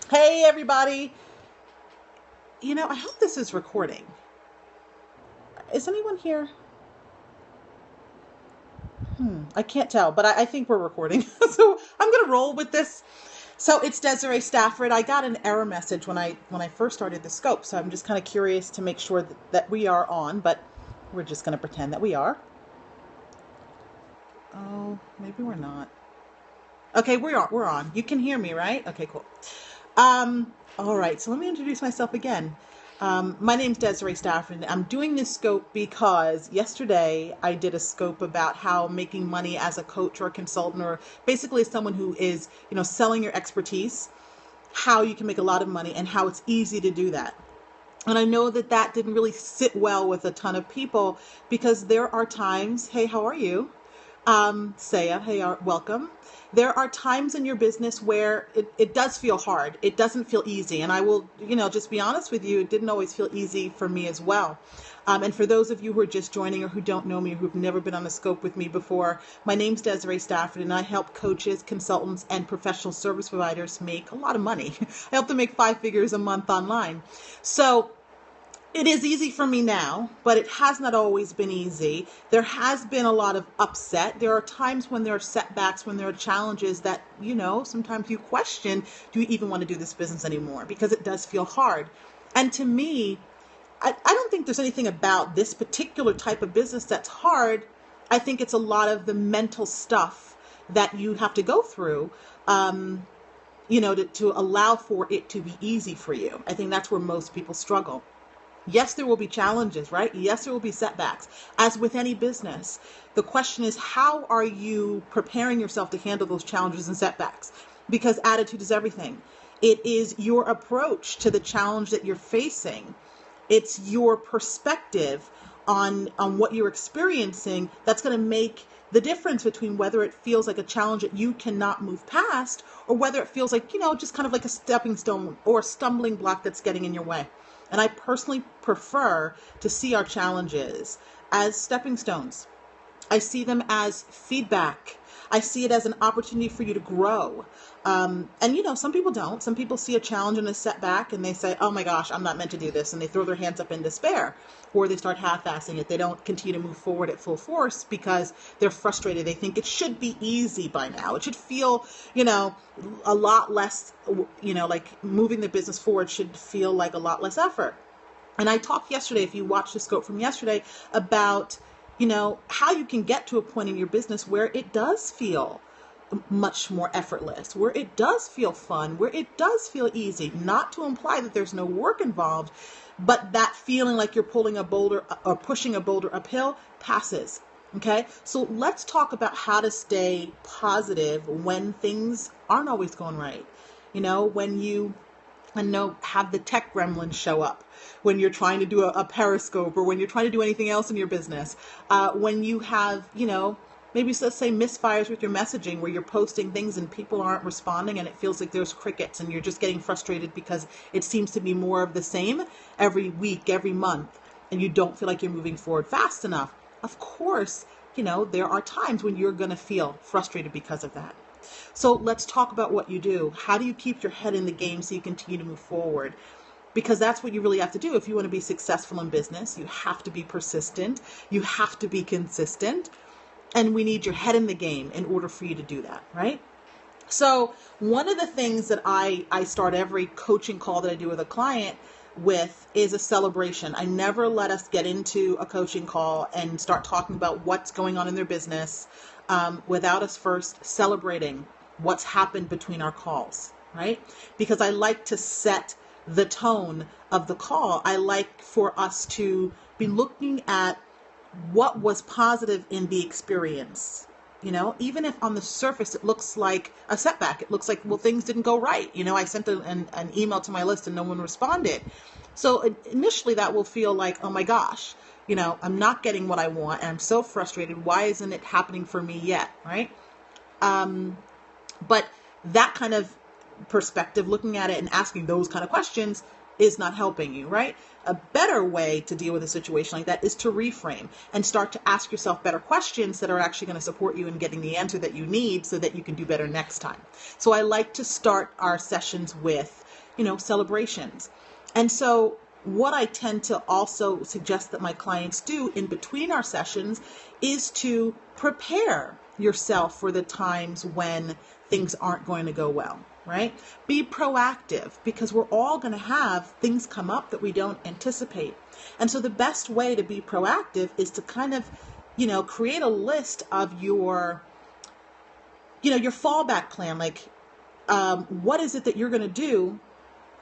Hey, everybody. I hope this is recording. Is anyone here? I can't tell, but I think we're recording. So I'm going to roll with this. So it's Desiree Stafford. I got an error message when I first started the scope. So I'm just kind of curious to make sure that we are on, but we're just going to pretend that we are. Oh, maybe we're not. Okay, we're on. You can hear me, right? Okay, cool. All right, so let me introduce myself again. My name's Desiree Stafford. I'm doing this scope because yesterday I did a scope about how making money as a coach or a consultant, or basically as someone who is, selling your expertise, how you can make a lot of money and how it's easy to do that. And I know that didn't really sit well with a ton of people because there are times, hey, how are you? Saya, hey, welcome. There are times in your business where it does feel hard. It doesn't feel easy. And I will, just be honest with you, it didn't always feel easy for me as well. And for those of you who are just joining or who don't know me or who've never been on a scope with me before, my name's Desiree Stafford and I help coaches, consultants, and professional service providers make a lot of money. I help them make 5 figures a month online. So it is easy for me now, but it has not always been easy. There has been a lot of upset. There are times when there are setbacks, when there are challenges that, sometimes you question, do you even want to do this business anymore? Because it does feel hard. And to me, I don't think there's anything about this particular type of business that's hard. I think it's a lot of the mental stuff that you have to go through, to allow for it to be easy for you. I think that's where most people struggle. Yes, there will be challenges, right? Yes, there will be setbacks. As with any business, the question is, how are you preparing yourself to handle those challenges and setbacks? Because attitude is everything. It is your approach to the challenge that you're facing. It's your perspective on what you're experiencing that's going to make the difference between whether it feels like a challenge that you cannot move past or whether it feels like, just kind of like a stepping stone or a stumbling block that's getting in your way. And I personally prefer to see our challenges as stepping stones. I see them as feedback. I see it as an opportunity for you to grow. Some people don't. Some people see a challenge and a setback and they say, oh my gosh, I'm not meant to do this. And they throw their hands up in despair, or they start half-assing it. They don't continue to move forward at full force because they're frustrated. They think it should be easy by now. It should feel, a lot less, like moving the business forward should feel like a lot less effort. And I talked yesterday, if you watched the scope from yesterday, about how you can get to a point in your business where it does feel much more effortless, where it does feel fun, where it does feel easy, not to imply that there's no work involved, but that feeling like you're pulling a boulder or pushing a boulder uphill passes. Okay. So let's talk about how to stay positive when things aren't always going right. When you have the tech gremlins show up, when you're trying to do a Periscope, or when you're trying to do anything else in your business, when you have, maybe let's say misfires with your messaging where you're posting things and people aren't responding and it feels like there's crickets and you're just getting frustrated because it seems to be more of the same every week, every month, and you don't feel like you're moving forward fast enough. Of course, there are times when you're going to feel frustrated because of that. So let's talk about what you do. How do you keep your head in the game so you continue to move forward? Because that's what you really have to do. If you want to be successful in business, you have to be persistent. You have to be consistent. And we need your head in the game in order for you to do that, right? So one of the things that I start every coaching call that I do with a client with is a celebration. I never let us get into a coaching call and start talking about what's going on in their business without us first celebrating what's happened between our calls, right? Because I like to set the tone of the call. I like for us to be looking at what was positive in the experience. Even if on the surface it looks like a setback, it looks like, well, things didn't go right. I sent an email to my list and no one responded. So initially that will feel like, oh my gosh, I'm not getting what I want and I'm so frustrated. Why isn't it happening for me yet? Right? But that kind of perspective, looking at it and asking those kind of questions, is not helping you, right? A better way to deal with a situation like that is to reframe and start to ask yourself better questions that are actually going to support you in getting the answer that you need so that you can do better next time. So I like to start our sessions with, celebrations. And so what I tend to also suggest that my clients do in between our sessions is to prepare yourself for the times when things aren't going to go well, right? Be proactive, because we're all going to have things come up that we don't anticipate. And so the best way to be proactive is to kind of, create a list of your fallback plan. Like, what is it that you're going to do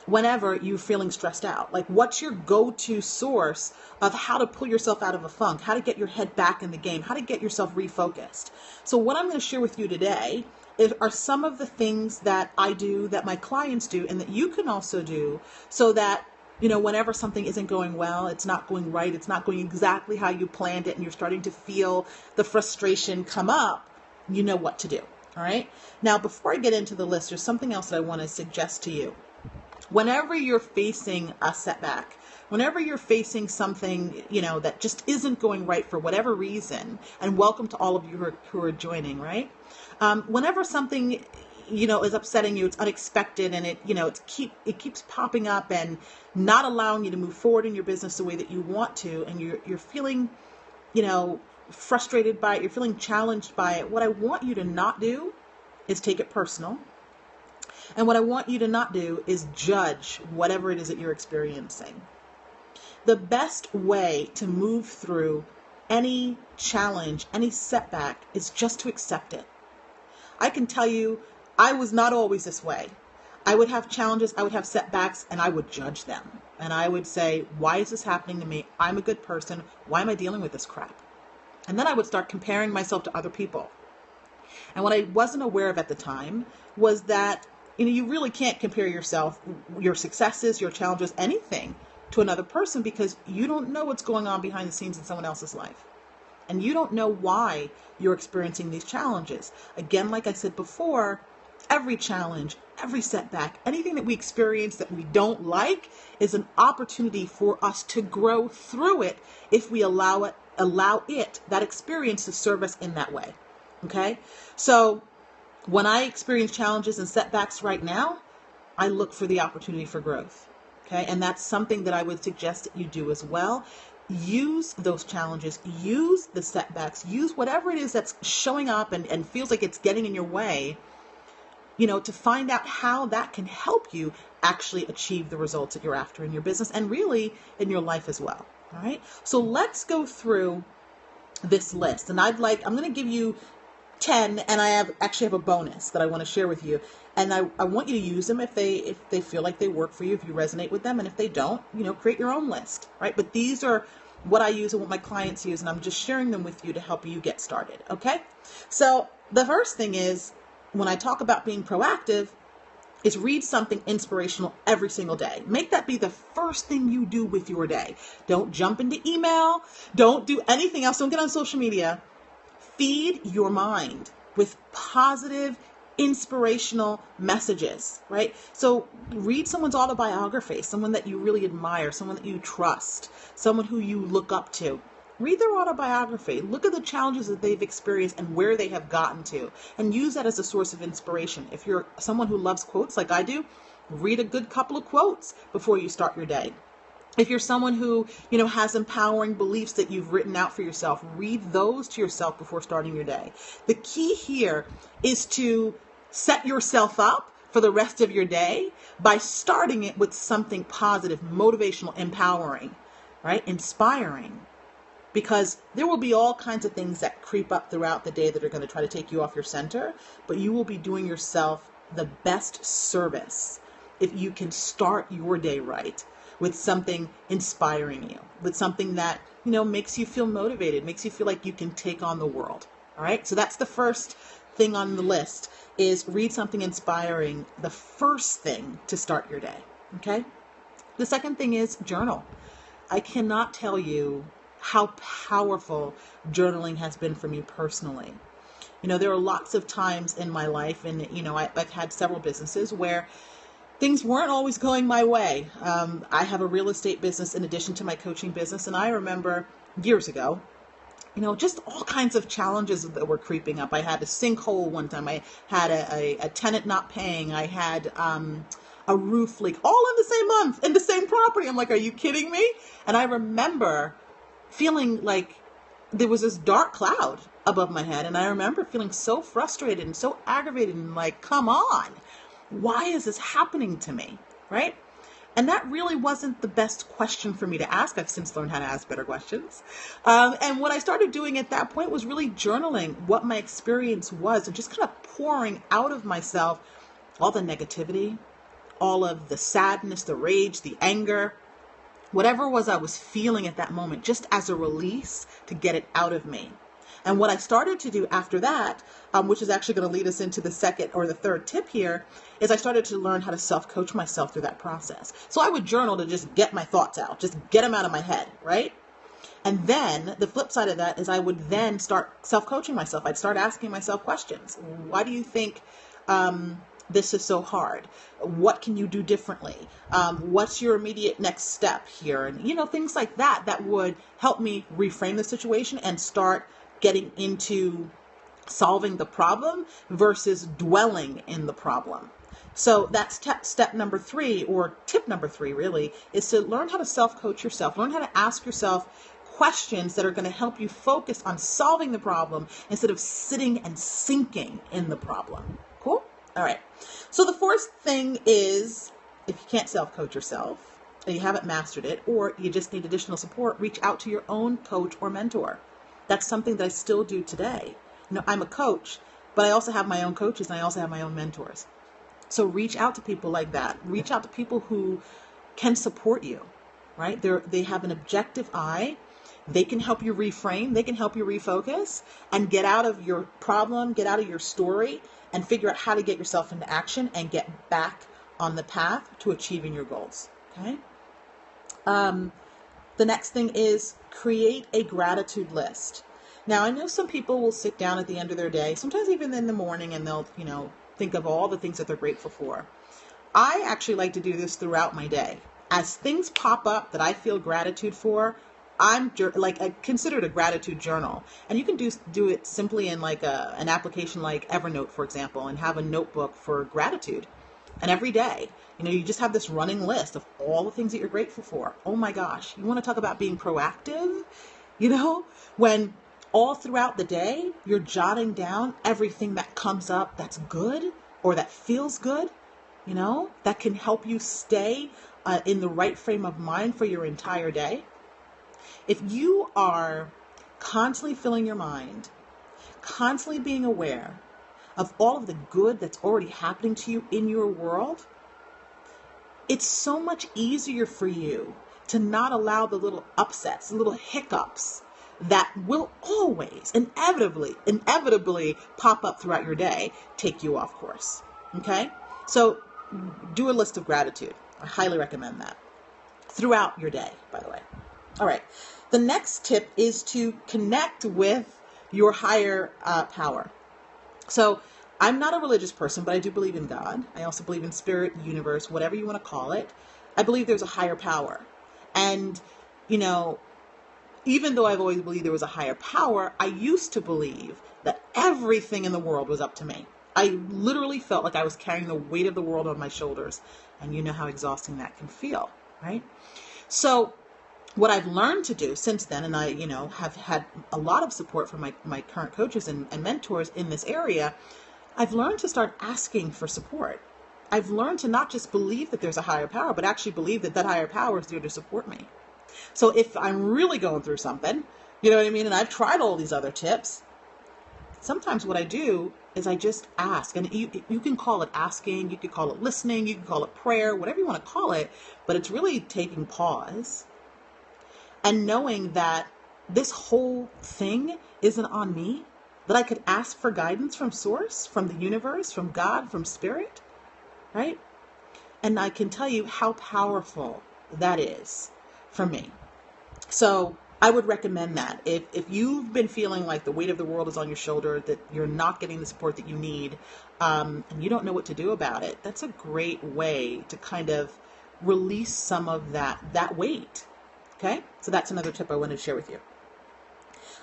whenever you're feeling stressed out? Like, what's your go-to source of how to pull yourself out of a funk, how to get your head back in the game, how to get yourself refocused? So what I'm going to share with you today are some of the things that I do, that my clients do, and that you can also do, so that, whenever something isn't going well, it's not going right, it's not going exactly how you planned it, and you're starting to feel the frustration come up, you know what to do. All right. Now, before I get into the list, there's something else that I want to suggest to you. Whenever you're facing a setback, whenever you're facing something, that just isn't going right for whatever reason, and welcome to all of you who are joining, right? Whenever something, is upsetting you, it's unexpected, and it keeps popping up and not allowing you to move forward in your business the way that you want to, and you're feeling, frustrated by it, you're feeling challenged by it. What I want you to not do is take it personal. And what I want you to not do is judge whatever it is that you're experiencing. The best way to move through any challenge, any setback, is just to accept it. I can tell you, I was not always this way. I would have challenges, I would have setbacks, and I would judge them. And I would say, why is this happening to me? I'm a good person. Why am I dealing with this crap? And then I would start comparing myself to other people. And what I wasn't aware of at the time was that you really can't compare yourself, your successes, your challenges, anything to another person, because you don't know what's going on behind the scenes in someone else's life. And you don't know why you're experiencing these challenges. Again, like I said before, every challenge, every setback, anything that we experience that we don't like is an opportunity for us to grow through it if we allow that experience to serve us in that way. Okay? So when I experience challenges and setbacks right now, I look for the opportunity for growth. Okay? And that's something that I would suggest that you do as well. Use those challenges, use the setbacks, use whatever it is that's showing up and feels like it's getting in your way, to find out how that can help you actually achieve the results that you're after in your business and really in your life as well. All right. So let's go through this list, and I'm going to give you 10, and I actually have a bonus that I want to share with you. And I want you to use them if they feel like they work for you, if you resonate with them. And if they don't, create your own list, right? But these are what I use and what my clients use, and I'm just sharing them with you to help you get started. Okay. So the first thing is, when I talk about being proactive, is read something inspirational every single day. Make that be the first thing you do with your day. Don't jump into email. Don't do anything else. Don't get on social media. Feed your mind with positive, inspirational messages, right? So read someone's autobiography, someone that you really admire, someone that you trust, someone who you look up to. Read their autobiography. Look at the challenges that they've experienced and where they have gotten to, and use that as a source of inspiration. If you're someone who loves quotes like I do, read a good couple of quotes before you start your day. If you're someone who, has empowering beliefs that you've written out for yourself, read those to yourself before starting your day. The key here is to set yourself up for the rest of your day by starting it with something positive, motivational, empowering, right? Inspiring. Because there will be all kinds of things that creep up throughout the day that are going to try to take you off your center, but you will be doing yourself the best service if you can start your day right with something inspiring you, with something that, makes you feel motivated, makes you feel like you can take on the world. All right. So that's the first thing on the list, is read something inspiring, the first thing to start your day. Okay. The second thing is journal. I cannot tell you how powerful journaling has been for me personally. There are lots of times in my life, and, I've had several businesses where things weren't always going my way. I have a real estate business in addition to my coaching business. And I remember years ago, just all kinds of challenges that were creeping up. I had a sinkhole one time. I had a tenant not paying. I had a roof leak, all in the same month, in the same property. I'm like, are you kidding me? And I remember feeling like there was this dark cloud above my head. And I remember feeling so frustrated and so aggravated and like, come on, why is this happening to me? Right? And that really wasn't the best question for me to ask. I've since learned how to ask better questions. And what I started doing at that point was really journaling what my experience was and just kind of pouring out of myself all the negativity, all of the sadness, the rage, the anger, whatever it was I was feeling at that moment, just as a release to get it out of me. And what I started to do after that, which is actually going to lead us into the second or the third tip here, is I started to learn how to self-coach myself through that process. So I would journal to just get my thoughts out, just get them out of my head, right? And then the flip side of that is I would then start self-coaching myself. I'd start asking myself questions. Why do you think this is so hard? What can you do differently? What's your immediate next step here? And, things like that, that would help me reframe the situation and start getting into solving the problem versus dwelling in the problem. So that's step number 3, or tip number 3 really, is to learn how to self-coach yourself. Learn how to ask yourself questions that are going to help you focus on solving the problem instead of sitting and sinking in the problem. Cool? All right. So the fourth thing is, if you can't self-coach yourself and you haven't mastered it, or you just need additional support, reach out to your own coach or mentor. That's something that I still do today. I'm a coach, but I also have my own coaches and I also have my own mentors. So reach out to people like that. Reach out to people who can support you, right? They have an objective eye. They can help you reframe. They can help you refocus and get out of your problem, get out of your story, and figure out how to get yourself into action and get back on the path to achieving your goals. Okay. The next thing is create a gratitude list. Now, I know some people will sit down at the end of their day, sometimes even in the morning, and they'll, think of all the things that they're grateful for. I actually like to do this throughout my day. As things pop up that I feel gratitude for, I consider it a gratitude journal. And you can do it simply in like an application like Evernote, for example, and have a notebook for gratitude. And every day, you just have this running list of all the things that you're grateful for. Oh my gosh, you want to talk about being proactive? When all throughout the day, you're jotting down everything that comes up that's good or that feels good, that can help you stay in the right frame of mind for your entire day. If you are constantly filling your mind, constantly being aware of all of the good that's already happening to you in your world, it's so much easier for you to not allow the little upsets, the little hiccups that will always inevitably pop up throughout your day, take you off course. Okay? So do a list of gratitude. I highly recommend that throughout your day, by the way. All right. The next tip is to connect with your higher power. So I'm not a religious person, but I do believe in God. I also believe in spirit, universe, whatever you want to call it. I believe there's a higher power. And, even though I've always believed there was a higher power, I used to believe that everything in the world was up to me. I literally felt like I was carrying the weight of the world on my shoulders. And you know how exhausting that can feel, right? So what I've learned to do since then, and I, have had a lot of support from my current coaches and mentors in this area, I've learned to start asking for support. I've learned to not just believe that there's a higher power, but actually believe that that higher power is there to support me. So if I'm really going through something, and I've tried all these other tips, sometimes what I do is I just ask. And you can call it asking, you could call it listening, you can call it prayer, whatever you want to call it, but it's really taking pause and knowing that this whole thing isn't on me, that I could ask for guidance from source, from the universe, from God, from spirit, right? And I can tell you how powerful that is for me. So I would recommend that. If you've been feeling like the weight of the world is on your shoulder, that you're not getting the support that you need, and you don't know what to do about it, that's a great way to kind of release some of that weight. Okay? So that's another tip I wanted to share with you.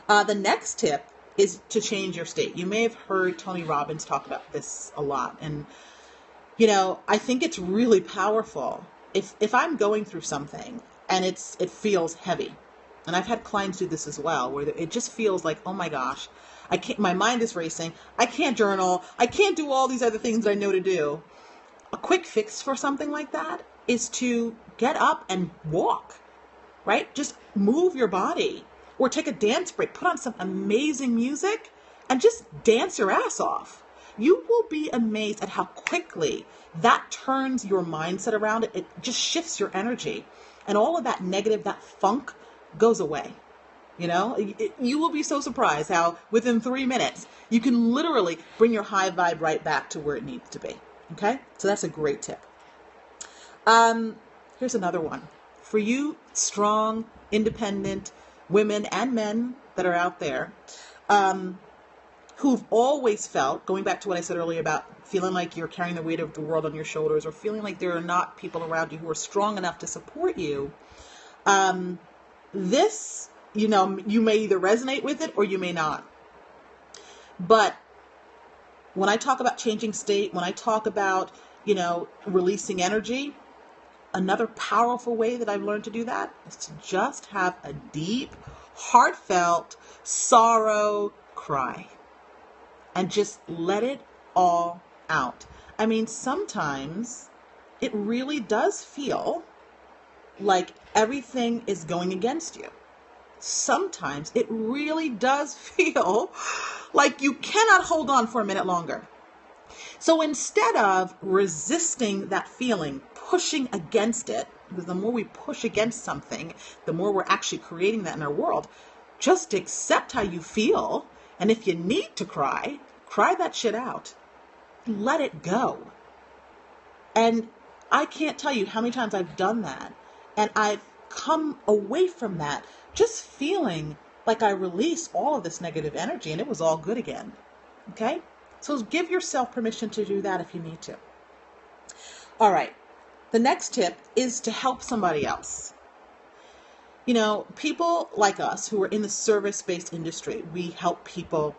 The next tip is to change your state. You may have heard Tony Robbins talk about this a lot. And I think it's really powerful if I'm going through something and it feels heavy. And I've had clients do this as well, where it just feels like, oh my gosh, I can't, my mind is racing. I can't journal. I can't do all these other things that I know to do. A quick fix for something like that is to get up and walk, right? Just move your body or take a dance break, put on some amazing music and just dance your ass off. You will be amazed at how quickly that turns your mindset around. It just shifts your energy, and all of that negative, that funk goes away. You will be so surprised how within 3 minutes you can literally bring your high vibe right back to where it needs to be. Okay, so that's a great tip. Here's another one for you strong, independent women and men that are out there, who've always felt, going back to what I said earlier about feeling like you're carrying the weight of the world on your shoulders, or feeling like there are not people around you who are strong enough to support you. This, you may either resonate with it or you may not. But when I talk about changing state, when I talk about, releasing energy, another powerful way that I've learned to do that is to just have a deep, heartfelt sorrow cry and just let it all out. I mean, sometimes it really does feel like everything is going against you. Sometimes it really does feel like you cannot hold on for a minute longer. So instead of resisting that feeling, pushing against it, because the more we push against something, the more we're actually creating that in our world, just accept how you feel. And if you need to cry that shit out. Let it go. And I can't tell you how many times I've done that. And I've come away from that just feeling like I released all of this negative energy and it was all good again. Okay? So give yourself permission to do that if you need to. All right. The next tip is to help somebody else. People like us who are in the service-based industry, we help people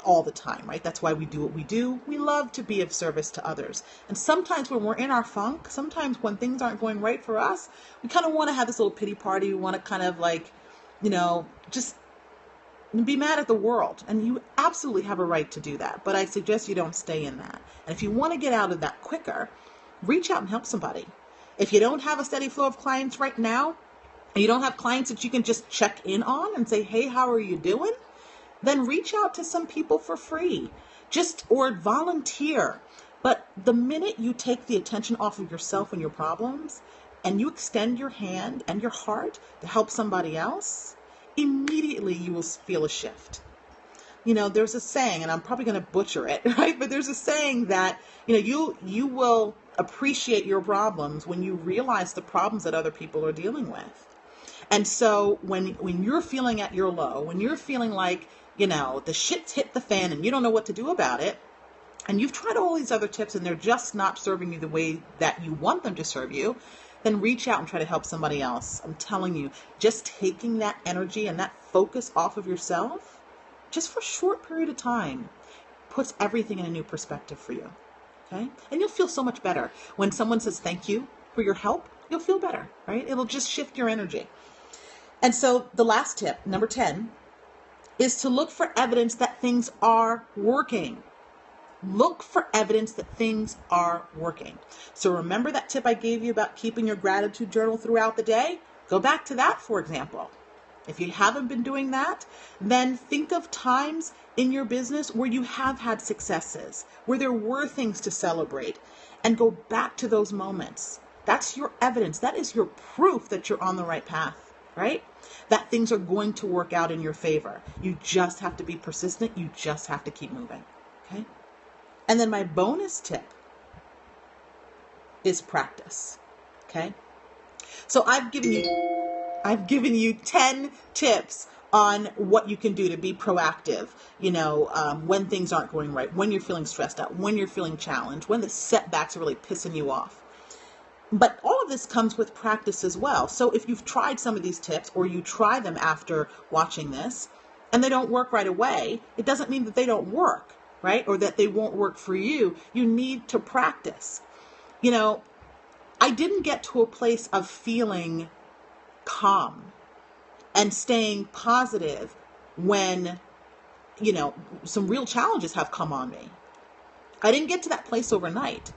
all the time, right? That's why we do what we do. We love to be of service to others. And sometimes when we're in our funk, sometimes when things aren't going right for us, we kind of want to have this little pity party. We want to kind of just be mad at the world. And you absolutely have a right to do that. But I suggest you don't stay in that. And if you want to get out of that quicker, reach out and help somebody. If you don't have a steady flow of clients right now, and you don't have clients that you can just check in on and say, hey, how are you doing? Then reach out to some people for free, or volunteer. But the minute you take the attention off of yourself and your problems and you extend your hand and your heart to help somebody else, immediately you will feel a shift. There's a saying, and I'm probably going to butcher it, right? But there's a saying that, you will appreciate your problems when you realize the problems that other people are dealing with. And so when you're feeling at your low, when you're feeling like, the shit's hit the fan and you don't know what to do about it, and you've tried all these other tips and they're just not serving you the way that you want them to serve you, then reach out and try to help somebody else. I'm telling you, just taking that energy and that focus off of yourself, just for a short period of time, puts everything in a new perspective for you. Okay? And you'll feel so much better. When someone says thank you for your help, you'll feel better, right? It'll just shift your energy. And so the last tip, number 10, is to look for evidence that things are working. Look for evidence that things are working. So remember that tip I gave you about keeping your gratitude journal throughout the day? Go back to that, for example. If you haven't been doing that, then think of times in your business where you have had successes, where there were things to celebrate, and go back to those moments. That's your evidence. That is your proof that you're on the right path, right? That things are going to work out in your favor. You just have to be persistent. You just have to keep moving, okay? And then my bonus tip is practice, okay? So I've given you 10 tips on what you can do to be proactive, when things aren't going right, when you're feeling stressed out, when you're feeling challenged, when the setbacks are really pissing you off. But all of this comes with practice as well. So if you've tried some of these tips or you try them after watching this and they don't work right away, it doesn't mean that they don't work. right? Or that they won't work for you. You need to practice. You know, I didn't get to a place of feeling calm and staying positive when, some real challenges have come on me. I didn't get to that place overnight.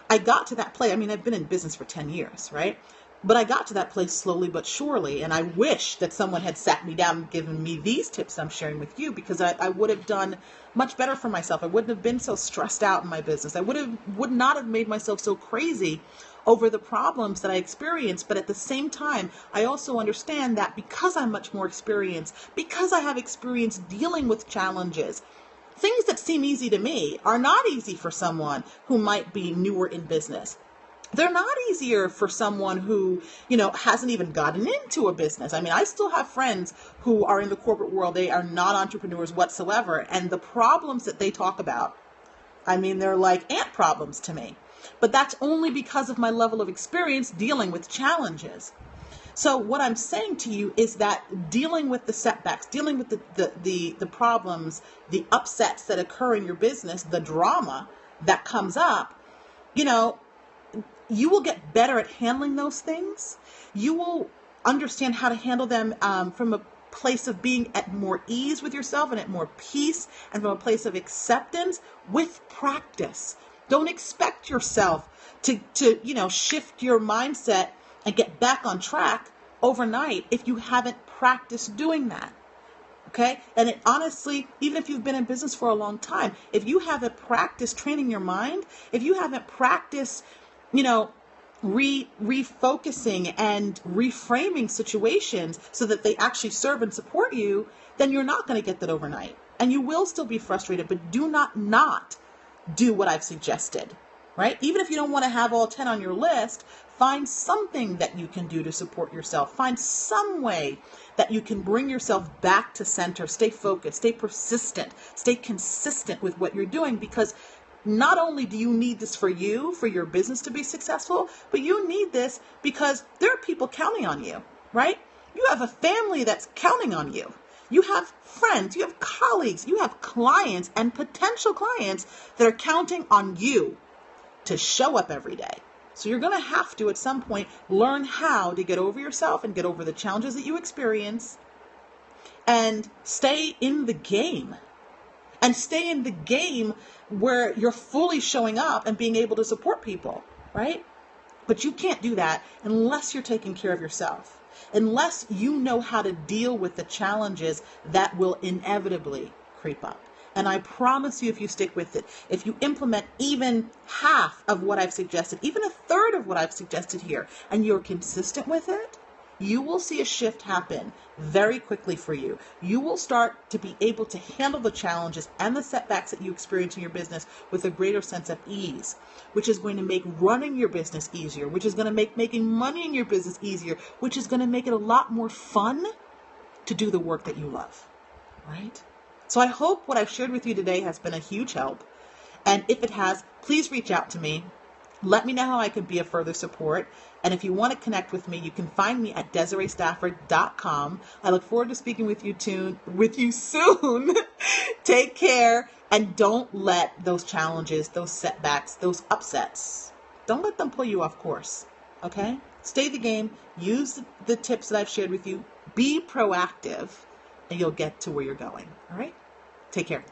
I got to that place. I mean, I've been in business for 10 years, right? But I got to that place slowly but surely. And I wish that someone had sat me down and given me these tips I'm sharing with you, because I would have done much better for myself. I wouldn't have been so stressed out in my business. I would not have made myself so crazy over the problems that I experienced. But at the same time, I also understand that because I'm much more experienced, because I have experience dealing with challenges, things that seem easy to me are not easy for someone who might be newer in business. They're not easier for someone who, hasn't even gotten into a business. I mean, I still have friends who are in the corporate world. They are not entrepreneurs whatsoever. And the problems that they talk about, I mean, they're like ant problems to me. But that's only because of my level of experience dealing with challenges. So what I'm saying to you is that dealing with the setbacks, dealing with the problems, the upsets that occur in your business, the drama that comes up, you will get better at handling those things. You will understand how to handle them from a place of being at more ease with yourself and at more peace, and from a place of acceptance with practice. Don't expect yourself to shift your mindset and get back on track overnight if you haven't practiced doing that. Okay? And it, honestly, even if you've been in business for a long time, if you haven't practiced training your mind, if you haven't practiced, refocusing and reframing situations so that they actually serve and support you, then you're not going to get that overnight. And you will still be frustrated, but do not do what I've suggested, right? Even if you don't want to have all 10 on your list, find something that you can do to support yourself. Find some way that you can bring yourself back to center. Stay focused, stay persistent, stay consistent with what you're doing, because not only do you need this for you, for your business to be successful, but you need this because there are people counting on you, right? You have a family that's counting on you. You have friends, you have colleagues, you have clients and potential clients that are counting on you to show up every day. So you're going to have to, at some point, learn how to get over yourself and get over the challenges that you experience and stay in the game. And stay in the game where you're fully showing up and being able to support people, right? But you can't do that unless you're taking care of yourself, unless you know how to deal with the challenges that will inevitably creep up. And I promise you, if you stick with it, if you implement even half of what I've suggested, even a third of what I've suggested here, and you're consistent with it, you will see a shift happen very quickly for you. You will start to be able to handle the challenges and the setbacks that you experience in your business with a greater sense of ease, which is going to make running your business easier, which is going to make making money in your business easier, which is going to make it a lot more fun to do the work that you love, right? So I hope what I've shared with you today has been a huge help. And if it has, please reach out to me. Let me know how I can be of further support. And if you want to connect with me, you can find me at DesireeStafford.com. I look forward to speaking with you soon. Take care, and don't let those challenges, those setbacks, those upsets, don't let them pull you off course. Okay? Stay the game. Use the tips that I've shared with you. Be proactive, and you'll get to where you're going. All right? Take care.